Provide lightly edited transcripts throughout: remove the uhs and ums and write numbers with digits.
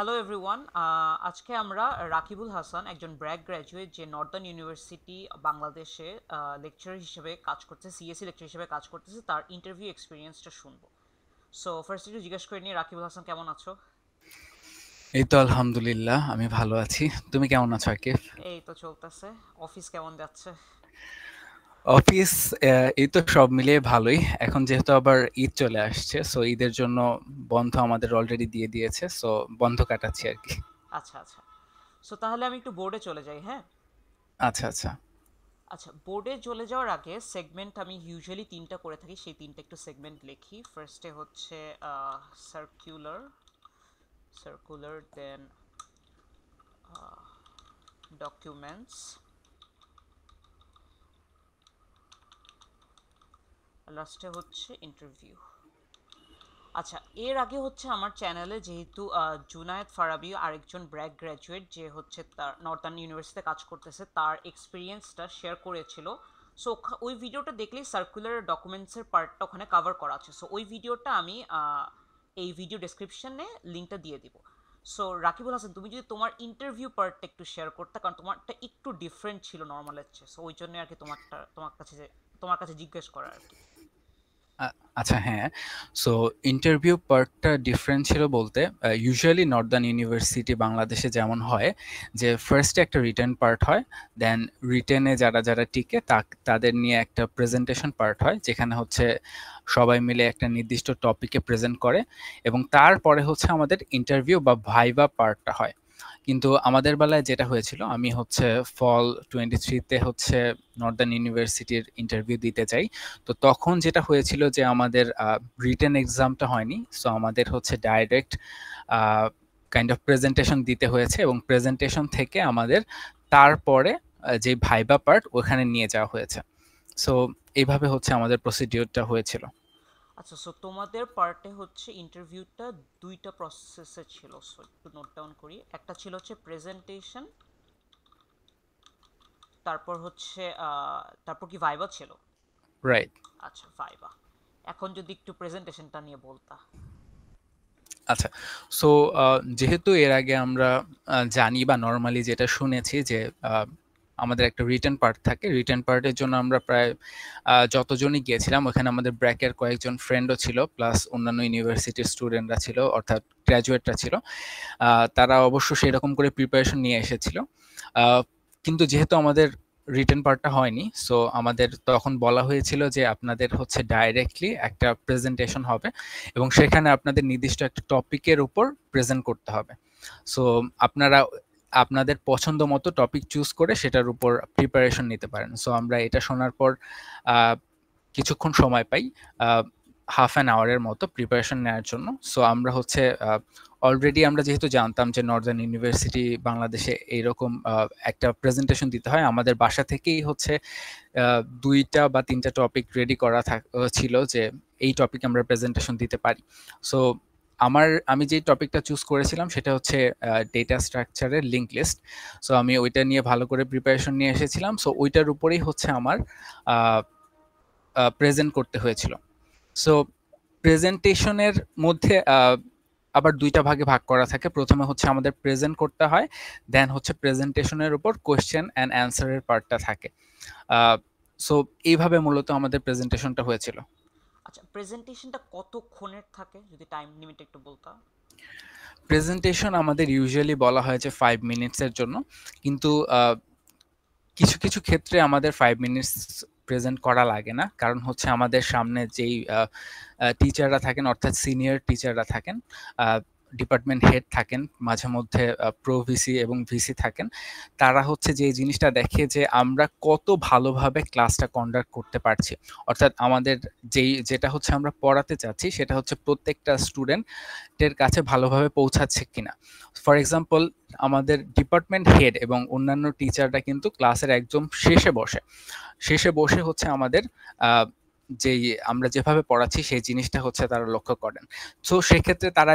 Hello everyone. আজকে আমরা রাকিবুল হাসান, একজন ব্র্যাক গ্র্যাজুয়েট যে নর্দার্ন ইউনিভার্সিটি বাংলাদেশে লেকচারার হিসেবে কাজ করছে, সিএসসি লেকচার হিসেবে কাজ করতেছে, তার ইন্টারভিউ এক্সপিরিয়েন্সটা শুনবো। সো ফার্স্ট একটু জিজ্ঞেস করে নিই, রাকিবুল হাসান কেমন আছো? এই তো আলহামদুলিল্লাহ আমি ভালো আছি। তুমি কেমন আছো আকিব? এই তো চলতেছে। অফিস কেমন যাচ্ছে? অফিস এই তো সব মিলিয়ে ভালোই। এখন যেহেতু আবার ঈদ চলে আসছে, সো ঈদের জন্য বন্ধ আমাদের অলরেডি দিয়ে দিয়েছে, সো বন্ধ কাটাচ্ছি আর কি। আচ্ছা আচ্ছা। সো তাহলে আমি একটু বোর্ডে চলে যাই, হ্যাঁ? আচ্ছা আচ্ছা। আচ্ছা, বোর্ডে চলে যাওয়ার আগে সেগমেন্ট আমি ইউজুয়ালি তিনটা করে থাকি, সেই তিনটা একটু সেগমেন্ট লিখি। ফার্স্টে হচ্ছে সার্কুলার, দেন ডকুমেন্টস, লাস্টে হচ্ছে ইন্টারভিউ। আচ্ছা, এর আগে হচ্ছে আমার চ্যানেলে যেহেতু জুনায়েদ ফারাবি আরেকজন ব্র্যাক গ্র্যাজুয়েট যে হচ্ছে তার নর্দার্ন ইউনিভার্সিটিতে কাজ করতেছে, তার এক্সপিরিয়েন্সটা শেয়ার করেছিল। সো ওই ভিডিওটা দেখলেই সার্কুলার ডকুমেন্টসের পার্টটা ওখানে কভার করা আছে। সো ওই ভিডিওটা আমি এই ভিডিও ডেসক্রিপশনে লিঙ্কটা দিয়ে দিব। সো রাকিবুল হাসান, তুমি যদি তোমার ইন্টারভিউ পার্টটা একটু শেয়ার করতে, কারণ তোমারটা একটু ডিফারেন্ট ছিল নর্মালের চেয়ে, সো ওই জন্য আর কি তোমার কাছে জিজ্ঞেস করা আর কি। আচ্ছা, হ্যাঁ। সো ইন্টারভিউ পার্টটা ডিফারেন্ট ছিল বলতে, ইউজুয়ালি নর্দার্ন ইউনিভার্সিটি বাংলাদেশে যেমন হয় যে ফার্স্টে একটা রিটেন পার্ট হয়, দেন রিটেনে যারা যারা টিকে তাদের নিয়ে একটা প্রেজেন্টেশন পার্ট হয়, যেখানে হচ্ছে সবাই মিলে একটা নির্দিষ্ট টপিকে প্রেজেন্ট করে, এবং তারপরে হচ্ছে আমাদের ইন্টারভিউ বা ভাইভা পার্টটা হয়। কিন্তু আমাদের বেলায় যেটা হয়েছিল, আমি হচ্ছে ফল 23-তে হচ্ছে নর্দার্ন ইউনিভার্সিটির ইন্টারভিউ দিতে যাই। তো তখন যেটা হয়েছিল যে আমাদের রিটেন এক্সামটা হয়নি, সো আমাদের হচ্ছে ডাইরেক্ট কাইন্ড অফ প্রেজেন্টেশন দিতে হয়েছে, এবং প্রেজেন্টেশন থেকে আমাদের তারপরে যে ভাইবা পার্ট ওখানে নিয়ে যাওয়া হয়েছে। সো এইভাবে হচ্ছে আমাদের প্রসিডিওরটা হয়েছিল। আচ্ছা, সো তোমাদের পার্টে হচ্ছে ইন্টারভিউটা দুইটা প্রসেসে ছিল, সো একটু নোট ডাউন করি। একটা ছিল হচ্ছে প্রেজেন্টেশন, তারপর কি ভাইবা ছিল? রাইট। আচ্ছা, ভাইবা। এখন যদি একটু প্রেজেন্টেশনটা নিয়ে বলতা। আচ্ছা। সো যেহেতু এর আগে আমরা জানি বা নরমালি যেটা শুনেছি যে আহ, আমাদের একটা রিটেন পার্ট থাকে, রিটেন পার্টের জন্য আমরা প্রায় যতজনই গিয়েছিলাম, ওখানে আমাদের ব্র্যাকের কয়েকজন ফ্রেন্ডও ছিল, প্লাস অন্যান্য ইউনিভার্সিটির স্টুডেন্টরা ছিল, অর্থাৎ গ্র্যাজুয়েটরা ছিল। তারা অবশ্য সেরকম করে প্রিপারেশন নিয়ে এসেছিল। আহ, কিন্তু যেহেতু আমাদের রিটেন পার্টটা হয়নি, সো আমাদের তখন বলা হয়েছিল যে আপনাদের হচ্ছে ডাইরেক্টলি একটা প্রেজেন্টেশন হবে, এবং সেখানে আপনাদের নির্দিষ্ট একটা টপিকের উপর প্রেজেন্ট করতে হবে। সো আপনারা আপনাদের পছন্দ মতো টপিক চুজ করে সেটার উপর প্রিপারেশন নিতে পারেন। সো আমরা এটা শোনার পর আহ, কিছুক্ষণ সময় পাই, হাফ অ্যান আওয়ারের মতো প্রিপারেশন নেওয়ার জন্য। সো আমরা হচ্ছে অলরেডি আমরা যেহেতু জানতাম যে নর্দার্ন ইউনিভার্সিটি বাংলাদেশে এইরকম একটা প্রেজেন্টেশন দিতে হয়, আমাদের বাসা থেকেই হচ্ছে ২টা বা ৩টা টপিক রেডি করা ছিল যে এই টপিক আমরা প্রেজেন্টেশন দিতে পারি। সো আমি যে টপিকটা চুজ করেছিলাম সেটা হচ্ছে ডেটা স্ট্রাকচারের লিঙ্ক লিস্ট। সো আমি ওইটা নিয়ে ভালো করে প্রিপারেশন নিয়ে এসেছিলাম, সো ওইটার উপরেই হচ্ছে আমার প্রেজেন্ট করতে হয়েছিল। সো প্রেজেন্টেশনের মধ্যে আবার ২টা ভাগে ভাগ করা থাকে। প্রথমে হচ্ছে আমাদের প্রেজেন্ট করতে হয়, দেন হচ্ছে প্রেজেন্টেশনের উপর কোয়েশ্চেন অ্যান্ড অ্যান্সারের পার্টটা থাকে। সো এইভাবে মূলত আমাদের প্রেজেন্টেশনটা হয়েছিল। আচ্ছা, প্রেজেন্টেশনটা কতক্ষণের থাকে, যদি টাইম লিমিট একটু বলতা। প্রেজেন্টেশন আমাদের ইউজুয়ালি বলা হয় যে 5 মিনিটসের জন্য, কিন্তু কিছু কিছু ক্ষেত্রে আমাদের 5 মিনিটস প্রেজেন্ট করা লাগে না, কারণ হচ্ছে আমাদের সামনে যেই টিচাররা থাকেন, অর্থাৎ সিনিয়র টিচাররা থাকেন, ডিপার্টমেন্ট হেড থাকেন, মাঝে মধ্যে প্রো ভিসি এবং ভিসি থাকেন। তারা হচ্ছে যে জিনিসটা দেখে যে আমরা কত ভালোভাবে ক্লাসটা কন্ডাক্ট করতে পারছি, অর্থাৎ আমাদের যেটা হচ্ছে আমরা পড়াতে চাচ্ছি সেটা হচ্ছে প্রত্যেকটা স্টুডেন্টের কাছে ভালোভাবে পৌঁছাচ্ছে কিনা। ফর এক্সাম্পল, আমাদের ডিপার্টমেন্ট হেড এবং অন্যান্য টিচাররা কিন্তু ক্লাসের একদম শেষে বসে হচ্ছে আমাদের যেই আমরা যেভাবে পড়াচ্ছি সেই জিনিসটা হচ্ছে তারা লক্ষ্য করেন। সো সেক্ষেত্রে তারা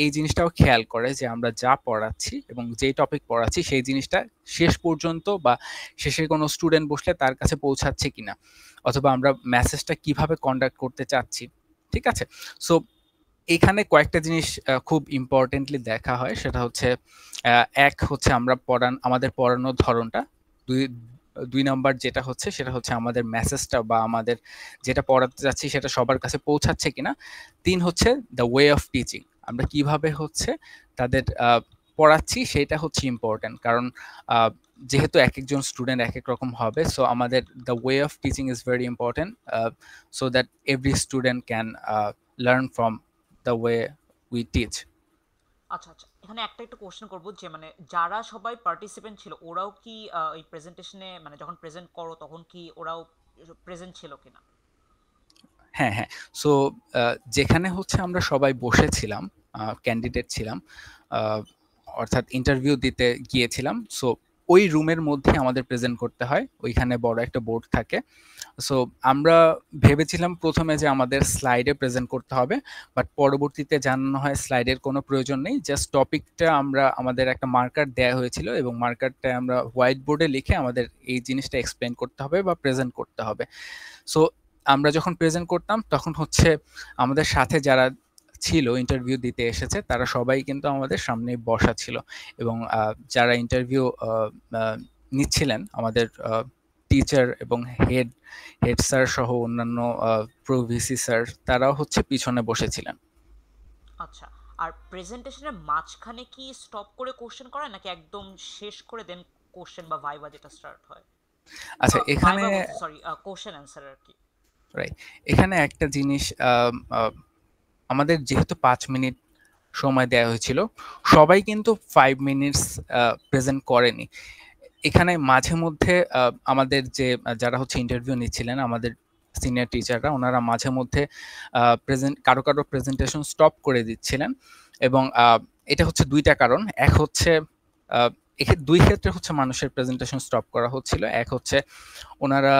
এই জিনিসটাও খেয়াল করে যে আমরা যা পড়াচ্ছি এবং যেই টপিক পড়াচ্ছি সেই জিনিসটা শেষ পর্যন্ত বা শেষে কোনো স্টুডেন্ট বসলে তার কাছে পৌঁছাচ্ছে কিনা, অথবা আমরা মেসেজটা কিভাবে কন্ডাক্ট করতে চাচ্ছি। ঠিক আছে? সো এখানে কয়েকটা জিনিস খুব ইম্পর্টেন্টলি দেখা হয়, সেটা হচ্ছে এক হচ্ছে আমাদের পড়ানোর ধরনটা, দুই দুই নাম্বার যেটা হচ্ছে সেটা হচ্ছে আমাদের মেসেজটা বা আমাদের যেটা পড়াতে যাচ্ছি সেটা সবার কাছে পৌঁছাচ্ছে কিনা। তিন হচ্ছে দ্য ওয়ে অফ টিচিং, আমরা কিভাবে হচ্ছে তাদের পড়াচ্ছি সেটা হচ্ছে ইম্পর্টেন্ট, কারণ আহ, যেহেতু এক একজন স্টুডেন্ট এক এক রকম হবে, সো আমাদের the way of teaching is very important, so that every student can learn from the way we teach. আচ্ছা আচ্ছা, এখানে একটা একটু কোশ্চেন করবো যে মানে যারা সবাই পার্টিসিপেন্ট ছিল ওরাও কি এই প্রেজেন্টেশনে মানে যখন প্রেজেন্ট করো তখন কি ওরাও প্রেজেন্ট ছিল কিনা? হ্যাঁ, হ্যাঁ। সো যেখানে হচ্ছে আমরা সবাই বসেছিলাম, ক্যান্ডিডেট ছিলাম, আ অর্থাৎ ইন্টারভিউ দিতে গিয়েছিলাম। সো ওই রুমের মধ্যে আমাদের প্রেজেন্ট করতে হয়। ওইখানে বড় একটা বোর্ড থাকে। সো আমরা ভেবেছিলাম ১ম এ যে আমাদের স্লাইডে প্রেজেন্ট করতে হবে। বাট পরবর্তীতে জানানো হয় স্লাইডের কোনো প্রয়োজন নেই। জাস্ট টপিকটা আমাদের একটা মার্কার দেয়া হয়েছিল এবং মার্কারটায় আমরা হোয়াইট বোর্ডে লিখে আমাদের এই জিনিসটা এক্সপ্লেইন করতে হবে বা প্রেজেন্ট করতে হবে। সো আমরা যখন প্রেজেন্ট করতাম তখন হচ্ছে আমাদের সাথে যারা ছিল ইন্টারভিউ দিতে এসেছে তারা সবাই কিন্তু আমাদের সামনে বসা ছিল, এবং যারা ইন্টারভিউ নিচ্ছিলেন আমাদের টিচার এবং হেড হেড স্যার সহ অন্যান্য প্রভিসি স্যার, তারাও হচ্ছে পিছনে বসেছিলেন। আচ্ছা, আর প্রেজেন্টেশনের মাঝখানে কি স্টপ করে কোশ্চেন করে নাকি একদম শেষ করে দেন কোশ্চেন বা ভাইবা যেটা স্টার্ট হয়? আচ্ছা, এখানে ভাইবা বলতে সরি, কোশ্চেন অ্যান্সার আর কি। রাইট, এখানে একটা জিনিস, আমাদের যেহেতু ৫ মিনিট সময় দেওয়া হয়েছিল, সবাই কিন্তু 5 মিনিটস প্রেজেন্ট করেনি। এখানে মাঝে মধ্যে আমাদের যে যারা হচ্ছে ইন্টারভিউ নিচ্ছিলেন, আমাদের সিনিয়র টিচাররা, ওনারা মাঝে মধ্যে কারো কারো প্রেজেন্টেশন স্টপ করে দিচ্ছিলেন, এবং এটা হচ্ছে ২টা কারণ। এক হচ্ছে আহ, দুই ক্ষেত্রে হচ্ছে মানুষের প্রেজেন্টেশন স্টপ করা হচ্ছিল। এক হচ্ছে ওনারা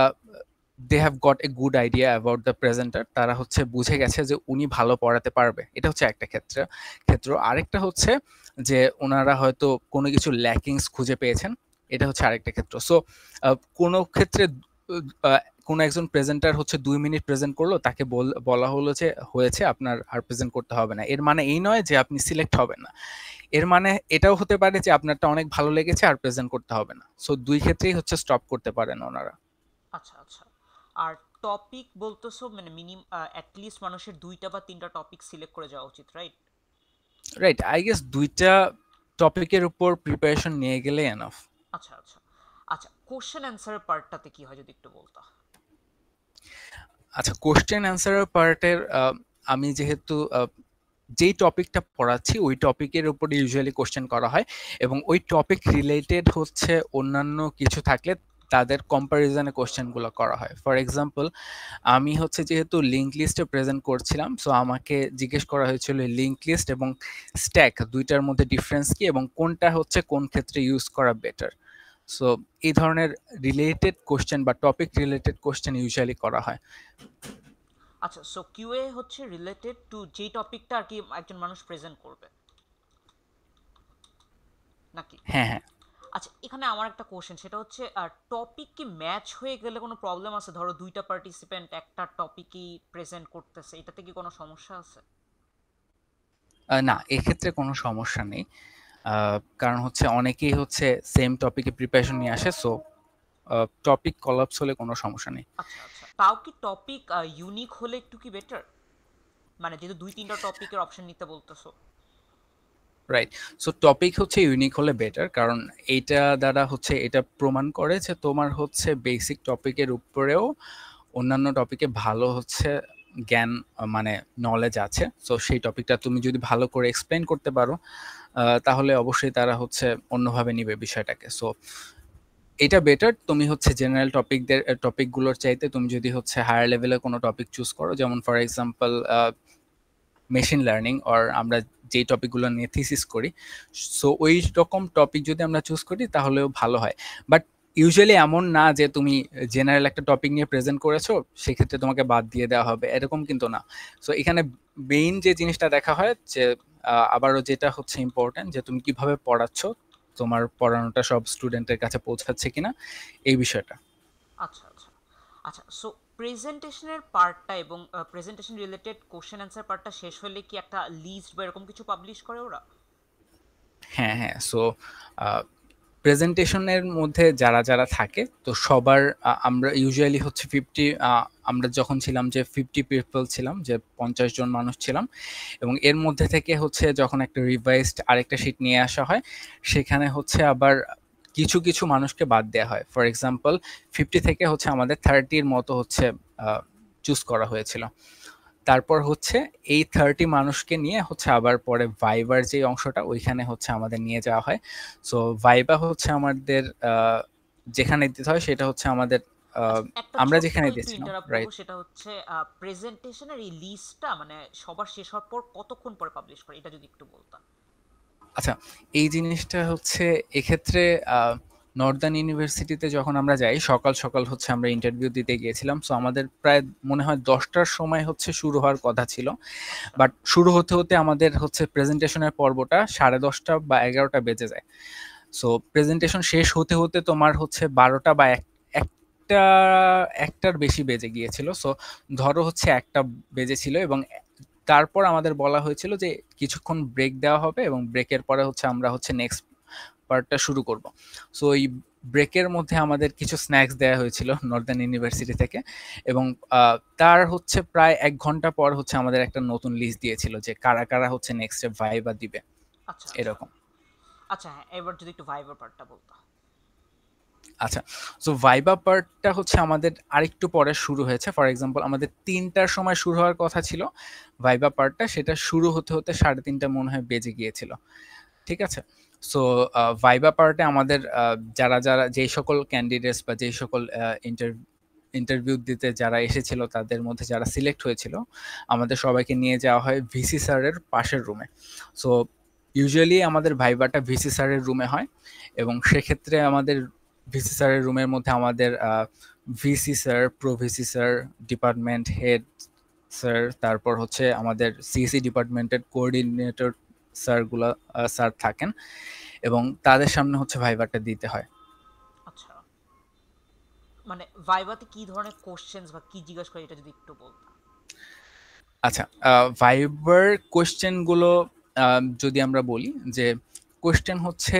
they have got a good idea about the presenter, তারা হচ্ছে বুঝে গেছে যে উনি ভালো পড়াতে পারবে, এটা হচ্ছে একটা ক্ষেত্র। আরেকটা হচ্ছে যে ওনারা হয়তো কোনো কিছু ল্যাকিংস খুঁজে পেয়েছেন, এটা হচ্ছে আরেকটা ক্ষেত্র। সো কোনো ক্ষেত্রে কোনো একজন প্রেজেন্টার হচ্ছে ২ মিনিট প্রেজেন্ট করলো, তাকে বলা হলো যে হয়েছে, আপনার আর প্রেজেন্ট করতে হবে না। এর মানে এই নয় যে আপনি সিলেক্ট হবেন না, এর মানে এটাও হতে পারে যে আপনারটা অনেক ভালো লেগেছে আর প্রেজেন্ট করতে হবে না। সো দুই ক্ষেত্রেই হচ্ছে স্টপ করতে পারেন ওনারা। আচ্ছা আচ্ছা, আর টপিক বলতেছো মানে অ্যাটলিস্ট মানুষের দুইটা বা তিনটা টপিক সিলেক্ট করে যাওয়া উচিত, রাইট? রাইট, আই গেস ২টা টপিকের উপর প্রিপারেশন নিয়ে গেলে এনাফ। আচ্ছা আচ্ছা আচ্ছা, কোশ্চেন অ্যান্সারের পার্টটাতে কি হয় যদি একটু বলতা। আচ্ছা, কোশ্চেন অ্যান্সারের পার্টের আমি যেহেতু যেই টপিকটা পড়াচ্ছি ওই টপিকের উপরে ইউজুয়ালি কোশ্চেন করা হয়, এবং ওই টপিক রিলেটেড হচ্ছে অন্যান্য কিছু থাকলে তাদের কম্প্যারিজনে কোশ্চেনগুলো করা হয়। ফর এক্সাম্পল, আমি হচ্ছে যেহেতু লিঙ্ক লিস্টে প্রেজেন্ট করছিলাম, সো আমাকে জিজ্ঞেস করা হয়েছিল লিঙ্ক লিস্ট এবং স্ট্যাক দুইটার মধ্যে ডিফারেন্স কি এবং কোনটা হচ্ছে কোন ক্ষেত্রে ইউজ করা বেটার। সো এই ধরনের রিলেটেড কোশ্চেন বা টপিক রিলেটেড কোশ্চেন ইউজুয়ালি করা হয়। আচ্ছা, সো কিউএ হচ্ছে রিলেটেড টু যেই টপিকটা আর কি একজন মানুষ প্রেজেন্ট করবে নাকি? হ্যাঁ, হ্যাঁ। আচ্ছা, এখানে আমার একটা কোশ্চেন, সেটা হচ্ছে টপিক কি ম্যাচ হয়ে গেলে কোনো প্রবলেম আছে? ধরো দুইটা পার্টিসিপেন্ট একটা টপিকই প্রেজেন্ট করতেছে, এটাতে কি কোনো সমস্যা আছে? না, এক্ষেত্রে কোনো সমস্যা নেই। কারণ হচ্ছে অনেকেই হচ্ছে সেম টপিকে প্রিপারেশন নিয়ে আসে। সো টপিক কলাপস হলে কোনো সমস্যা নেই। আচ্ছা আচ্ছা, তাও কি টপিক ইউনিক হলে একটু কি বেটার? মানে যেহেতু দুই তিনটা টপিকের অপশন নিতে বলতেছো। রাইট। সো টপিক হচ্ছে ইউনিক হলে বেটার, কারণ এইটা দ্বারা হচ্ছে এটা প্রমাণ করে যে তোমার হচ্ছে বেসিক টপিকের উপরেও অন্যান্য টপিকে ভালো হচ্ছে জ্ঞান, মানে নলেজ আছে। সো সেই টপিকটা তুমি যদি ভালো করে এক্সপ্লেইন করতে পারো, তাহলে অবশ্যই তারা হচ্ছে অন্যভাবে নিবে বিষয়টাকে। সো এটা বেটার। তুমি হচ্ছে জেনারেল টপিকগুলোর চাইতে তুমি যদি হচ্ছে হায়ার লেভেলের কোনো টপিক চুজ করো, যেমন for example machine learning, or আমরা যেই টপিকগুলো নিয়ে থিসিস করি, সো ওই রকম টপিক যদি আমরা চুজ করি তাহলেও ভালো হয়। বাট ইউজুয়ালি এমন না যে তুমি জেনারেল একটা টপিক নিয়ে প্রেজেন্ট করেছো সেক্ষেত্রে তোমাকে বাদ দিয়ে দেওয়া হবে, এরকম কিন্তু না। সো এখানে মেইন যে জিনিসটা দেখা হয় যে আবারও যেটা হচ্ছে ইম্পর্টেন্ট, যে তুমি কিভাবে পড়াচ্ছ, তোমার পড়ানোটা সব স্টুডেন্টের কাছে পৌঁছাচ্ছে কিনা, এই বিষয়টা। আচ্ছা আচ্ছা আচ্ছা, সো প্রেজেন্টেশনের পার্টটা এবং প্রেজেন্টেশন রিলেটেড কোশ্চেন অ্যান্সার পার্টটা শেষ হলে কি একটা লিস্ট বা এরকম কিছু পাবলিশ করে ওরা? হ্যাঁ, হ্যাঁ। সো প্রেজেন্টেশনের মধ্যে যারা যারা থাকে তো সবার আমরা ইউজুয়ালি হচ্ছে 50 আমরা যখন ছিলাম যে 50 পিপল ছিলাম, যে 50 জন মানুষ ছিলাম, এবং এর মধ্যে থেকে হচ্ছে যখন একটা রিভাইজড আরেকটা শিট নিয়ে আসা হয়, সেখানে হচ্ছে আবার কিছু কিছু মানুষকে বাদ দেওয়া হয়। ফর এক্সাম্পল 50 থেকে হচ্ছে আমাদের 30-র মতো হচ্ছে চুজ করা হয়েছিল। তারপর হচ্ছে এই 30 মানুষকে নিয়ে হচ্ছে আবার পরে ভাইবার যে অংশটা ওইখানে হচ্ছে আমাদের নিয়ে যাওয়া হয়। সো ভাইবা হচ্ছে আমাদের যেখানে দিতে হয় সেটা হচ্ছে আমাদের আচ্ছা, একটা আমরা ছোট্ট যেখানে একটু দিয়েছিলাম, ইন্টারাপ্ট করবো, রাইট? সেটা হচ্ছে প্রেজেন্টেশনের এই লিস্টটা মানে সবার শেষ হওয়ার পর কতক্ষণ পরে পাবলিশ করে, এটা যদি একটু বলতাম। আচ্ছা, এই জিনিসটা হচ্ছে এক্ষেত্রে নর্দার্ন ইউনিভার্সিটিতে যখন আমরা যাই সকাল সকাল হচ্ছে আমরা ইন্টারভিউ দিতে গিয়েছিলাম। সো আমাদের প্রায় মনে হয় 10টার সময় হচ্ছে শুরু হওয়ার কথা ছিল, আচ্ছা বাট শুরু হতে হতে আমাদের হচ্ছে প্রেজেন্টেশনের পর্বটা 10:30 বা 11টা বেজে যায়। সো প্রেজেন্টেশন শেষ হতে হতে তোমার হচ্ছে 12টা বা একটা একটার বেশি বেজে গিয়েছিল। সো ধরো হচ্ছে একটা বেজেছিল, এবং তারপর আমাদের বলা হয়েছিল যে কিছুক্ষণ ব্রেক দেওয়া হবে এবং ব্রেকের পরে হচ্ছে আমরা হচ্ছে নেক্সট পার্টটা শুরু করব। সো এই ব্রেকের মধ্যে আমাদের কিছু স্ন্যাক্স দেওয়া হয়েছিল নর্দার্ন ইউনিভার্সিটি থেকে, এবং তার হচ্ছে প্রায় 1 ঘন্টা পর হচ্ছে আমাদের একটা নতুন লিস্ট দিয়েছিল যে কারা কারা হচ্ছে নেক্সট ভাইবা দিবে, আচ্ছা আচ্ছা এরকম। আচ্ছা, হ্যাঁ, এবার যদি একটু ভাইবার পার্টটা বলতাম। আচ্ছা, সো ভাইবা পার্টটা হচ্ছে আমাদের আরেকটু পরে শুরু হয়েছে। ফর এক্সাম্পল আমাদের 3টার সময় শুরু হওয়ার কথা ছিল ভাইবা পার্টটা, সেটা শুরু হতে হতে 3:30 মনে হয় বেজে গিয়েছিল। ঠিক আছে? সো ভাইবা পার্টে আমাদের যারা যারা যেই সকল ক্যান্ডিডেটস বা যেই সকল ইন্টারভিউ দিতে যারা এসেছিল তাদের মধ্যে যারা সিলেক্ট হয়েছিল, আমাদের সবাইকে নিয়ে যাওয়া হয় ভিসি স্যারের পাশের রুমে। সো ইউজুয়ালি আমাদের ভাইবাটা ভিসি স্যারের রুমে হয়, এবং সেক্ষেত্রে আমাদের ভিসি স্যারের রুমের মধ্যে আমাদের VC sir, pro VC sir, department head sir, তারপর হচ্ছে আমাদের সিএসি ডিপার্টমেন্টের কোঅর্ডিনেটর স্যারগুলা স্যার থাকেন, এবং তাদের সামনে হচ্ছে ভাইবাটা দিতে হয়। আচ্ছা, মানে ভাইভাতে কি ধরনের কোশ্চেন্স বা কি জিজ্ঞাসা করে, এটা যদি একটু বলতাম। আচ্ছা, ভাইবার কোয়েশ্চেনগুলো যদি আমরা বলি যে কোয়েশ্চেন হচ্ছে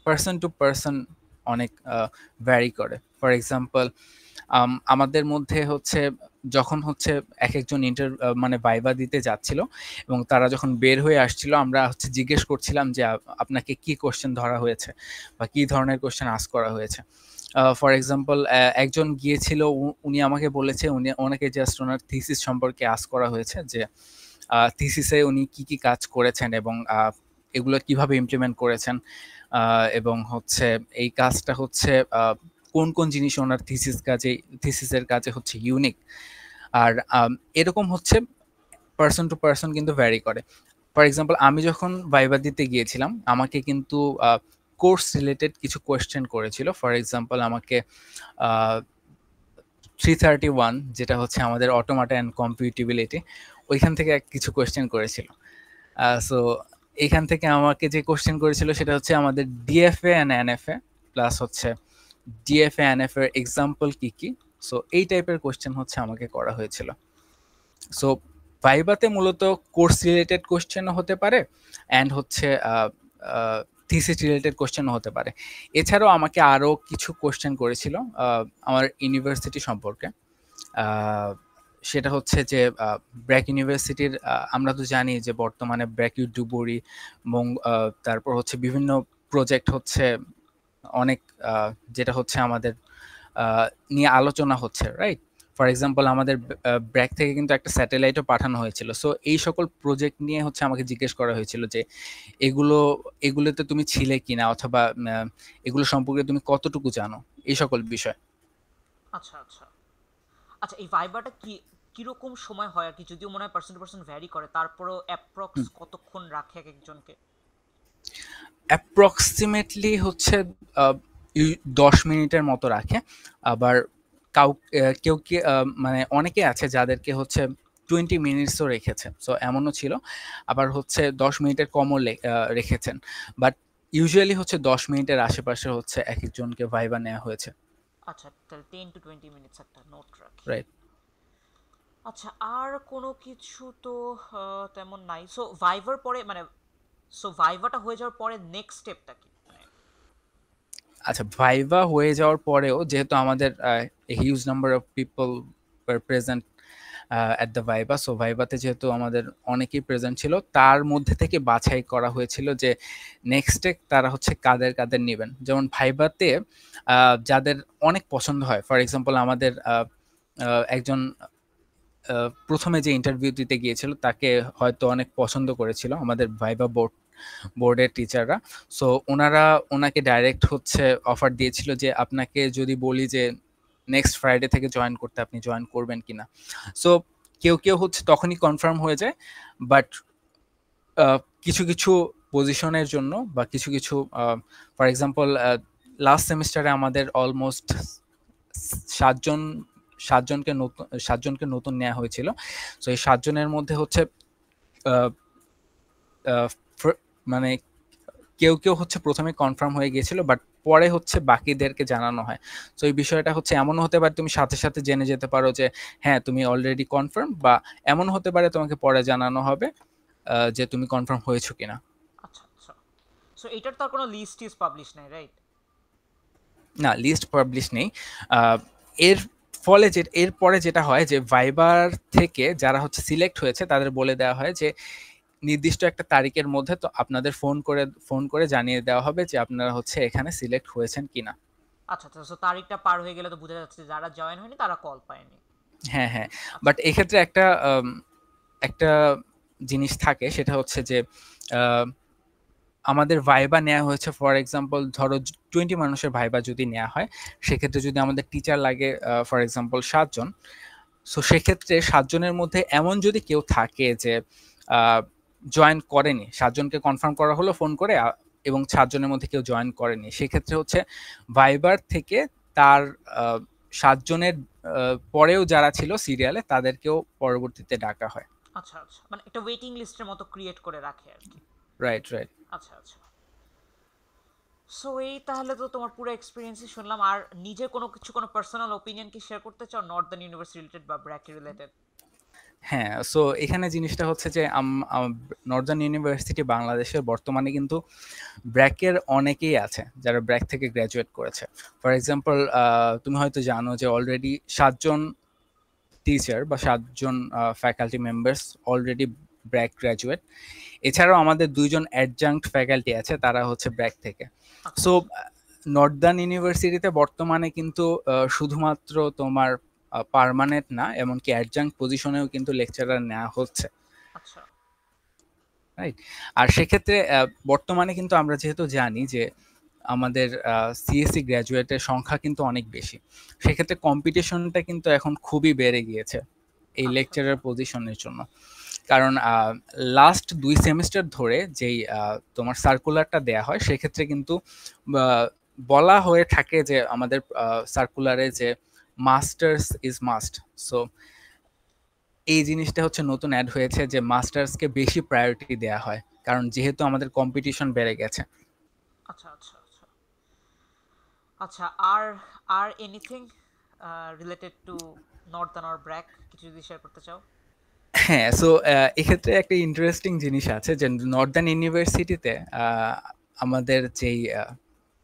পার্সন টু পার্সন অনেক ভ্যারি করে। ফর এক্সাম্পল আমাদের মধ্যে হচ্ছে যখন হচ্ছে একজন মানে ভাইবা দিতে যাচ্ছিল এবং তারা যখন বের হয়ে আসছিল, আমরা হচ্ছে জিজ্ঞেস করছিলাম যে আপনাকে কি কোশ্চেন ধরা হয়েছে বা কি ধরনের কোশ্চেন আস্ক করা হয়েছে। ফর এক্সাম্পল একজন গিয়েছিল, উনি আমাকে বলেছে ওনাকে জাস্ট ওনার থিসিস সম্পর্কে আস্ক করা হয়েছে যে থিসিসে উনি কি কি কাজ করেছেন এবং এগুলো কিভাবে ইমপ্লিমেন্ট করেছেন, এবং হচ্ছে এই কাজটা হচ্ছে কোন কোন জিনিস ওনার থিসিসের কাজে হচ্ছে ইউনিক। আর এরকম হচ্ছে পার্সন টু পার্সন কিন্তু ভ্যারি করে। ফর এক্সাম্পল আমি যখন ভাইবা দিতে গিয়েছিলাম আমাকে কিন্তু কোর্স রিলেটেড কিছু কোয়েশ্চেন করেছিল। ফর এক্সাম্পল আমাকে 331 যেটা হচ্ছে আমাদের অটোমাটা অ্যান্ড কম্পিউটিবিলিটি, ওইখান থেকে কিছু কোয়েশ্চেন করেছিল। সো এখান থেকে আমাকে যে কোশ্চেন করেছিল সেটা হচ্ছে আমাদের ডিএফএ অ্যান্ড এনএফএ, প্লাস হচ্ছে ডিএফএ এনএফ এর এক্সাম্পল কি কি। সো এই টাইপের কোশ্চেন হচ্ছে আমাকে করা হয়েছিল। সো ভাইবাতে মূলত কোর্স রিলেটেড কোশ্চেনও হতে পারে, অ্যান্ড হচ্ছে থিসিস রিলেটেড কোশ্চেনও হতে পারে। এছাড়াও আমাকে আরও কিছু কোশ্চেন করেছিল আমার ইউনিভার্সিটি সম্পর্কে। আহ, সেটা হচ্ছে যে ব্র্যাক ইউনিভার্সিটির, আমরা তো জানি যে বর্তমানে ব্র্যাক ইউ ডুবুরি এবং তারপর হচ্ছে বিভিন্ন প্রজেক্ট হচ্ছে অনেক, যেটা হচ্ছে আমাদের নিয়ে আলোচনা হচ্ছে, রাইট? ফর এক্সাম্পল আমাদের ব্র্যাক থেকে কিন্তু একটা স্যাটেলাইটও পাঠানো হয়েছিল। সো এই সকল প্রজেক্ট নিয়ে হচ্ছে আমাকে জিজ্ঞেস করা হয়েছিল যে এগুলো এগুলোতে তুমি ছিলে কিনা, অথবা এগুলো সম্পর্কে তুমি কতটুকু জানো, এই সকল বিষয়। আচ্ছা আচ্ছা আচ্ছা, এই ভাইবাটা কি কিরকম সময় হয় আর কি, যদিও মনে হয় পার্সন টু পার্সন ভ্যারি করে, তারপরও অ্যাপ্রক্স কতক্ষণ রাখে এক একজনকে? অ্যাপ্রক্সিমেটলি হচ্ছে আহ, 10 মিনিটের মতো রাখে। আবার কেউ কি মানে অনেকে আছে যাদেরকে হচ্ছে 20 মিনিটসও রেখেছে, সো এমনও ছিল। আবার হচ্ছে 10 মিনিটের কমও রেখেছেন, বাট ইউজুয়ালি হচ্ছে 10 মিনিটের আশেপাশে হচ্ছে এক একজনকে ভাইবা নেওয়া হয়েছে। আচ্ছা, তাহলে 10 to 20 মিনিটস একটা নোট রাখি। রাইট। আচ্ছা, আর কোনো কিছু তো তেমন নাই। সো ভাইভার পরে মানে, সো ভাইভাটা হয়ে যাওয়ার পরে নেক্সট স্টেপটা কি মানে? আচ্ছা, ভাইভা হয়ে যাওয়ার পরেও যেহেতু আমাদের huge number of people were present at the viva, so ভাইভাতে যেহেতু আমাদের অনেকেই প্রেজেন্ট ছিল, তার মধ্যে থেকে বাছাই করা হয়েছিল যে নেক্সটে তারা হচ্ছে কাদের কাদের নেবেন। যেমন ভাইভাতে যাদের অনেক পছন্দ হয়, ফর এক্সাম্পল আমাদের একজন প্রথমে যে ইন্টারভিউ দিতে গিয়েছিল তাকে হয়তো অনেক পছন্দ করেছিল আমাদের ভাইভা বোর্ডের টিচাররা। সো ওনাকে ডাইরেক্ট হচ্ছে অফার দিয়েছিল যে আপনাকে যদি বলি যে নেক্সট ফ্রাইডে থেকে জয়েন করতে, আপনি জয়েন করবেন কিনা। সো কেউ কেউ হচ্ছে তখনই কনফার্ম হয়ে যায়, বাট কিছু কিছু পজিশনের জন্য বা কিছু কিছু ফর এক্সাম্পল লাস্ট সেমিস্টারে আমাদের অলমোস্ট সাতজন সাতজনকে নতুন নেওয়া হয়েছিল। সো এই সাতজনের মধ্যে হচ্ছে আহ, আহ, মানে কেউ কেউ হচ্ছে প্রথমে কনফার্ম হয়ে গিয়েছিল, বাট পরে হচ্ছে বাকিদেরকে জানানো হয়। তো এই বিষয়টা হচ্ছে এমনও হতে পারে তুমি সাথে সাথে জেনে যেতে পারো যে হ্যাঁ তুমি অলরেডি কনফার্ম, বা এমন হতে পারে তোমাকে পরে জানানো হবে যে তুমি কনফার্ম হয়েছো কিনা। আচ্ছা আচ্ছা। সো এটার তো আর কোনো লিস্ট টিস্ট পাবলিশ নাই, রাইট? না, লিস্ট পাবলিশ নেই। আহ, এর ফলে যে এরপরে যেটা হয় যে ভাইবার থেকে যারা হচ্ছে সিলেক্ট হয়েছে তাদের বলে দেওয়া হয় যে নির্দিষ্ট একটা তারিখের মধ্যে তো আপনাদের ফোন করে জানিয়ে দেওয়া হবে যে আপনারা হচ্ছে এখানে সিলেক্ট হয়েছেন কিনা। আচ্ছা আচ্ছা, সো তারিখটা পার হয়ে গেলে তো বোঝা যাচ্ছে যে যারা জয়েন হয়নি তারা কল পায়নি। হ্যাঁ, হ্যাঁ। আচ্ছা বাট এক্ষেত্রে একটা জিনিস থাকে, সেটা হচ্ছে যে আহ, আমাদের ভাইবা নেওয়া হয়েছে, ফর এক্সাম্পল ধরো 20 মানুষের ভাইবা যদি নেওয়া হয়, সেক্ষেত্রে যদি আমাদের টিচার লাগে ফর এক্সাম্পল 7 জন, সো সেক্ষেত্রে 7 জনের মধ্যে এমন যদি কেউ থাকে যে জয়েন করেনি, 7 জনকে কনফার্ম করা হলো ফোন করে, এবং 7 জনের মধ্যে কেউ জয়েন করেনি, সেক্ষেত্রে হচ্ছে ভাইবার থেকে তার 7 জনের পরেও যারা ছিল সিরিয়ালে তাদেরকেও পরবর্তীতে ডাকা হয়। আচ্ছা আচ্ছা, মানে একটা ওয়েটিং লিস্টের মতো ক্রিয়েট করে রাখে আর কি। Right, right. আচ্ছা আচ্ছা। সো এই তাহলে তো তোমার পুরো এক্সপিরিয়েন্সই শুনলাম। আর নিজের কোনো কিছু, কোনো পার্সোনাল ওপিনিয়ন কি শেয়ার করতে চাও নর্দার্ন ইউনিভার্সিটি রিলেটেড বা ব্র্যাকে রিলেটেড? হ্যাঁ, সো এখানে জিনিসটা হচ্ছে যে নর্দার্ন ইউনিভার্সিটি বাংলাদেশের বর্তমানে কিন্তু ব্র্যাকের অনেকেই আছে যারা ব্র্যাক থেকে গ্র্যাজুয়েট করেছে। ফর এক্সাম্পল তুমি হয়তো জানো যে অলরেডি 7 জন টিচার বা 7 জন faculty members already BRAC graduate. এছাড়াও আমাদের 2 জন অ্যাডজাঙ্ক্ট ফ্যাকাল্টি আছে, তারা হচ্ছে ব্র্যাক থেকে। আচ্ছা সো আচ্ছা নর্দার্ন ইউনিভার্সিটিতে বর্তমানে কিন্তু শুধুমাত্র তোমার পার্মানেন্ট না, এমনকি অ্যাডজাঙ্ক্ট পজিশনেও কিন্তু লেকচারার নেওয়া হচ্ছে। আচ্ছা। রাইট। আর সেক্ষেত্রে বর্তমানে কিন্তু আমরা যেহেতু জানি যে আমাদের সিএসসি গ্র্যাজুয়েটের সংখ্যা কিন্তু অনেক বেশি, সেক্ষেত্রে কম্পিটিশনটা কিন্তু এখন খুবই বেড়ে গিয়েছে এই আচ্ছা আচ্ছা। লেকচারার পজিশনের জন্য। কারণ লাস্ট 2 সেমিস্টার ধরে যেই তোমার সার্কুলারটা দেয়া হয়, সেক্ষেত্রে কিন্তু বলা হয়ে থাকে যে আমাদের সার্কুলারে যে মাস্টার্স ইজ মাস্ট। সো এই জিনিসটা হচ্ছে নতুন অ্যাড হয়েছে যে মাস্টার্সকে বেশি প্রায়োরিটি দেয়া হয়, কারণ যেহেতু আমাদের কম্পিটিশন বেড়ে গেছে। আচ্ছা আচ্ছা আচ্ছা। আচ্ছা, আর আর anything related to Northern or BRAC কিছু যদি শেয়ার করতে চাও? হ্যাঁ, সো এক্ষেত্রে একটা ইন্টারেস্টিং জিনিস আছে যে নর্দার্ন ইউনিভার্সিটিতে আমাদের যেই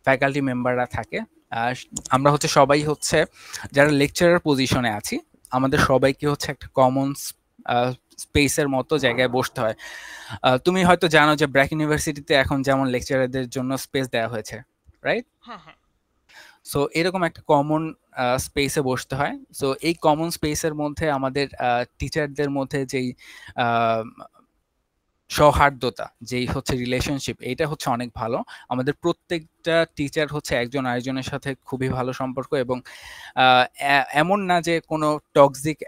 ফ্যাকাল্টি মেম্বাররা থাকে, আহ, আমরা হচ্ছে সবাই হচ্ছে যারা লেকচারার পজিশনে আছি, আমাদের সবাইকে হচ্ছে একটা কমন স্পেসের মতো জায়গায় বসতে হয়। তুমি হয়তো জানো যে ব্র্যাক ইউনিভার্সিটিতে এখন যেমন লেকচারারদের জন্য স্পেস দেওয়া হয়েছে, রাইট? হ্যাঁ হ্যাঁ। সো এরকম একটা কমন স্পেসে বসতে হয়। সো এই কমন স্পেসের মধ্যে আমাদের টিচারদের মধ্যে যেই আহ, সৌহার্দ্যতা, যেই হচ্ছে রিলেশনশিপ, এইটা হচ্ছে অনেক ভালো। আমাদের প্রত্যেকটা টিচার হচ্ছে একজন আরেকজনের সাথে খুবই ভালো সম্পর্ক, এবং এমন না যে কোনো টক্সিক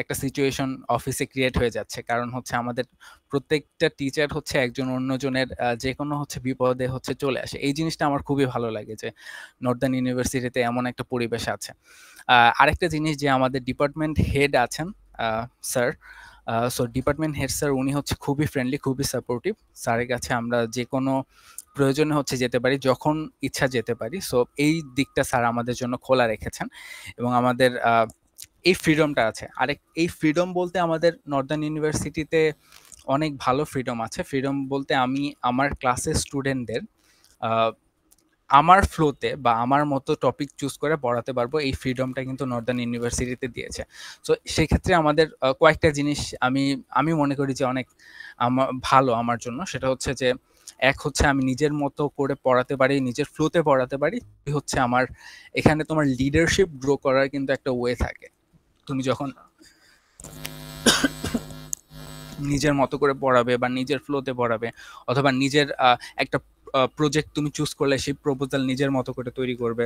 একটা সিচুয়েশন অফিসে ক্রিয়েট হয়ে যাচ্ছে, কারণ হচ্ছে আমাদের প্রত্যেকটা টিচার হচ্ছে একজন অন্যজনের যে কোনো হচ্ছে বিপদে হচ্ছে চলে আসে। এই জিনিসটা আমার খুবই ভালো লাগে যে নর্দার্ন ইউনিভার্সিটিতে এমন একটা পরিবেশ আছে। আরেকটা জিনিস যে আমাদের ডিপার্টমেন্ট হেড আছেন, sir, so department head sir উনি হচ্ছে খুবই ফ্রেন্ডলি, খুবই সাপোর্টিভ। স্যারের কাছে আমরা যে কোনো প্রয়োজনে হচ্ছে যেতে পারি, যখন ইচ্ছা যেতে পারি। সো এই দিকটা স্যার আমাদের জন্য খোলা রেখেছেন এবং আমাদের এই ফ্রিডমটা আছে। এই ফ্রিডম বলতে আমাদের নর্দার্ন ইউনিভার্সিটিতে অনেক ভালো ফ্রিডম আছে। ফ্রিডম বলতে আমি আমার ক্লাসের স্টুডেন্টদের আ আমার ফ্লোতে বা আমার মতো টপিক চুজ করে পড়াতে পারবো, এই ফ্রিডমটা কিন্তু নর্দার্ন ইউনিভার্সিটিতে দিয়েছে। সো সেক্ষেত্রে আমাদের কয়েকটা জিনিস আমি আমি মনে করি যে অনেক ভালো আমার জন্য। সেটা হচ্ছে যে, এক হচ্ছে আমি নিজের মতো করে পড়াতে পারি, নিজের ফ্লোতে পড়াতে পারি। দুই হচ্ছে আমার এখানে তোমার লিডারশিপ গ্রো করার কিন্তু একটা ওয়ে থাকে। তুমি আচ্ছা যখন আচ্ছা। নিজের মতো করে পড়াবে বা নিজের ফ্লোতে পড়াবে, অথবা নিজের একটা প্রজেক্ট তুমি চুজ করলে সেই প্রপোজাল নিজের মতো করে তৈরি করবে।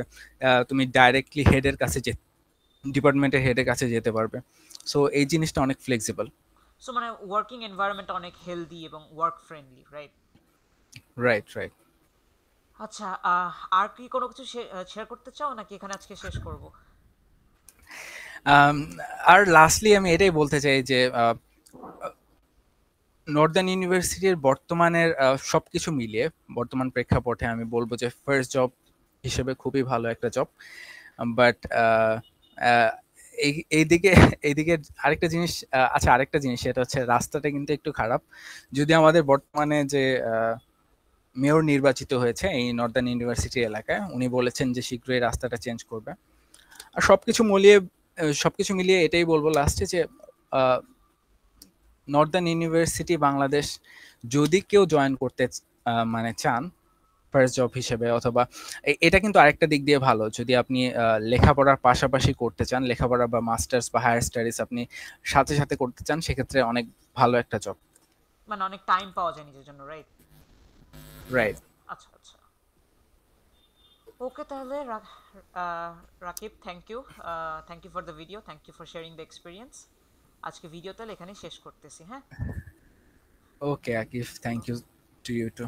তুমি ডাইরেক্টলি হেডের কাছে ডিপার্টমেন্টের হেডের কাছে যেতে পারবে। সো এই জিনিসটা অনেক ফ্লেক্সিবল। সো মানে ওয়ার্কিং এনভায়রনমেন্ট অনেক হেলদি এবং work friendly, right? Right, right. আচ্ছা, আর কি কোনো কিছু শেয়ার করতে চাও নাকি এখানে আজকে শেষ করব? আম, আর লাস্টলি আমি এটাই বলতে চাই যে নর্দার্ন ইউনিভার্সিটির বর্তমানের সবকিছু মিলিয়ে বর্তমান প্রেক্ষাপটে আমি বলবো যে ফার্স্ট জব হিসেবে খুবই ভালো একটা জব। বাট এই এইদিকে এইদিকে আরেকটা জিনিস, আচ্ছা আরেকটা জিনিস, সেটা হচ্ছে রাস্তাটা কিন্তু একটু খারাপ। যদি আমাদের বর্তমানে যে মেয়র নির্বাচিত হয়েছে এই নর্দার্ন ইউনিভার্সিটি এলাকায়, উনি বলেছেন যে শীঘ্রই রাস্তাটা চেঞ্জ করবে। আর সবকিছু মিলিয়ে এটাই বলবো লাস্টে যে নর্দার্ন ইউনিভার্সিটি বাংলাদেশ যদি কেউ জয়েন করতে মানে চান ফার্স্ট জব হিসেবে, অথবা এটা কিন্তু আরেকটা দিক দিয়ে ভালো, যদি আপনি লেখাপড়ার পাশাপাশি করতে চান, লেখাপড়া বা মাস্টার্স বা হায়ার স্টাডিজ আপনি সাথে সাথে করতে চান, সেক্ষেত্রে অনেক ভালো একটা জব। মানে অনেক টাইম পাওয়া যায় নিজের জন্য, রাইট? রাইট। আচ্ছা আচ্ছা। ওকে তাহলে Rakib, thank you for the video, thank you for sharing the experience. আজকে ভিডিও তাহলে এখানে শেষ করতেছি, হ্যাঁ? Okay Akif, thank you to you two.